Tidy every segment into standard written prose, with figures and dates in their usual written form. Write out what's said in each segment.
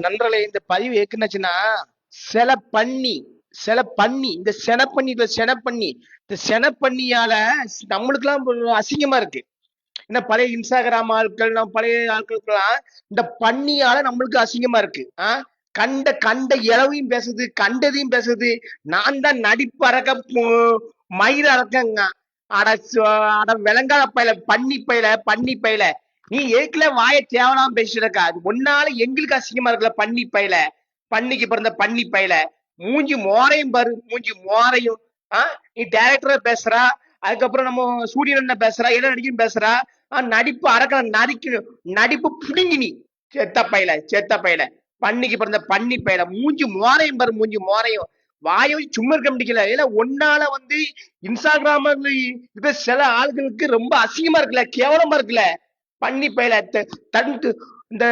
நண்பர்களே, இந்த பதிவு எதுக்குன்னாச்சுன்னா, சில பன்னி சில பன்னி இந்த செனப்பன்னி செனப்பன்னி இந்த செனப்பன்னியால நம்மளுக்கெல்லாம் அசிங்கமா இருக்கு. என்ன பழைய இன்ஸ்டாகிராம் ஆட்கள், நம்ம பழைய ஆட்களுக்கெல்லாம் இந்த பன்னியால நம்மளுக்கு அசிங்கமா இருக்கு. கண்ட கண்ட இளவையும் பேசுது, கண்டதையும் பேசுது. நான் தான் நடிப்பு அரக்க மயிர் அரக்கங்க. அட அட விளங்காத பயில, பன்னி பயில, பன்னி பயில. நீ ஏற்கல வாய தேவலாம் பேசிருக்கா. அது ஒன்னால எங்களுக்கு அசிங்கமா இருக்குல்ல, பன்னி பயில. பன்னிக்கு பிறந்த பன்னி பயில. மூஞ்சி மோரையும் பாரு, மூஞ்சி மோரையும். நீ டைரக்டரா பேசுறா, அதுக்கப்புறம் நம்ம சூரியன் என்ன பேசுறா, என்ன நடிக்கணும் பேசுறா. நடிப்பு அரக்க நடிக்கணும், நடிப்பு புடுங்கி நீ. செத்த பயில, செத்த பயில. பன்னிக்கு பிறந்த பன்னி பயில. மூஞ்சி மோரையும் பாரு, மூஞ்சி மோரையும். வாயை சும்மா இருக்க முடியல. ஏன்னா ஒன்னால இன்ஸ்டாகிராம் இது சில ஆளுகளுக்கு ரொம்ப அசிங்கமா இருக்குல்ல, கேவலமா இருக்குல்ல. பன்னி பயில இந்த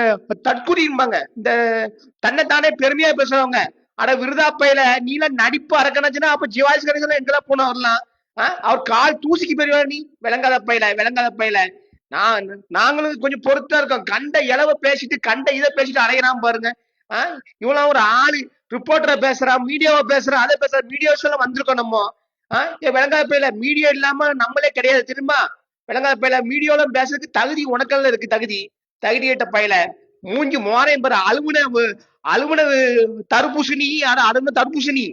தற்குறிம்பாங்க, இந்த தன்னைத்தானே பெருமையா பேசுறவங்க. அட விருதா பயில, நீலாம் நடிப்பு அரக்கணுச்சுன்னா அப்ப ஜிவாஜி கணேசன் எங்கெல்லாம் போன வரலாம். அவர் கால் தூசிக்கு பெரியவா நீ. விளங்காத பயில, விளங்காத பயில. நான் நாங்களும் கொஞ்சம் பொறுத்தா இருக்கோம். கண்ட இளவ பேசிட்டு கண்ட இதை பேசிட்டு அலையறான் பாருங்க. இவெல்லாம் ஒரு ஆளு. ரிப்போர்ட்டரை பேசுறான், மீடியாவை பேசுறான், அதை பேசுற வீடியோஸ் எல்லாம் வந்திருக்கோம் நம்ம. விளங்காத பயில, மீடியா இல்லாம நம்மளே கிடையாது தெரியுமா? விளங்காத பயில, மீடியாவில பேசுறதுக்கு தகுதி உனக்கெல்லாம் இருக்கு. தகுதி தகுதியிட்ட பயில. மூஞ்சி மோரையும் பாரு, அலுவன தர்பூசணி. அலுவன தர்பூசணி.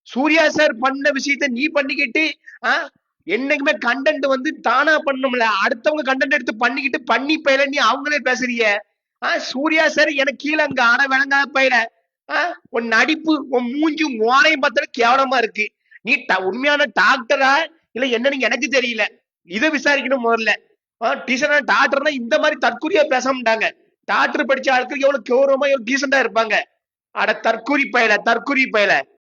சூர்யா சார் பண்ண விஷயத்த நீ பண்ணிக்கிட்டு என்னைக்குமே கண்டென்ட் தானா பண்ணணும்ல, அடுத்தவங்க கண்டென்ட் எடுத்து பண்ணிக்கிட்டு பண்ணி பயில நீ அவங்களே பேசுறீங்க. சூர்யா சார் எனக்கு கீழே அங்க ஆட விளங்காத பயில. உன் நடிப்பு, உன் மூஞ்சி மோரையும் பார்த்தாலும் கேவலமா இருக்கு. நீ உண்மையான டாக்டரா இல்ல என்னன்னு எனக்கு தெரியல. இதை விசாரிக்கணும் முதல்ல. டீசனா டாக்டர்னா இந்த மாதிரி தற்கொலையா பேச மாட்டாங்க. டாக்டர் படிச்ச ஆட்கள் எவ்வளவு கௌரவமா எவ்வளவு டீசெண்டா இருப்பாங்க. அட தற்கொலை பயல, தற்கொலை பயல.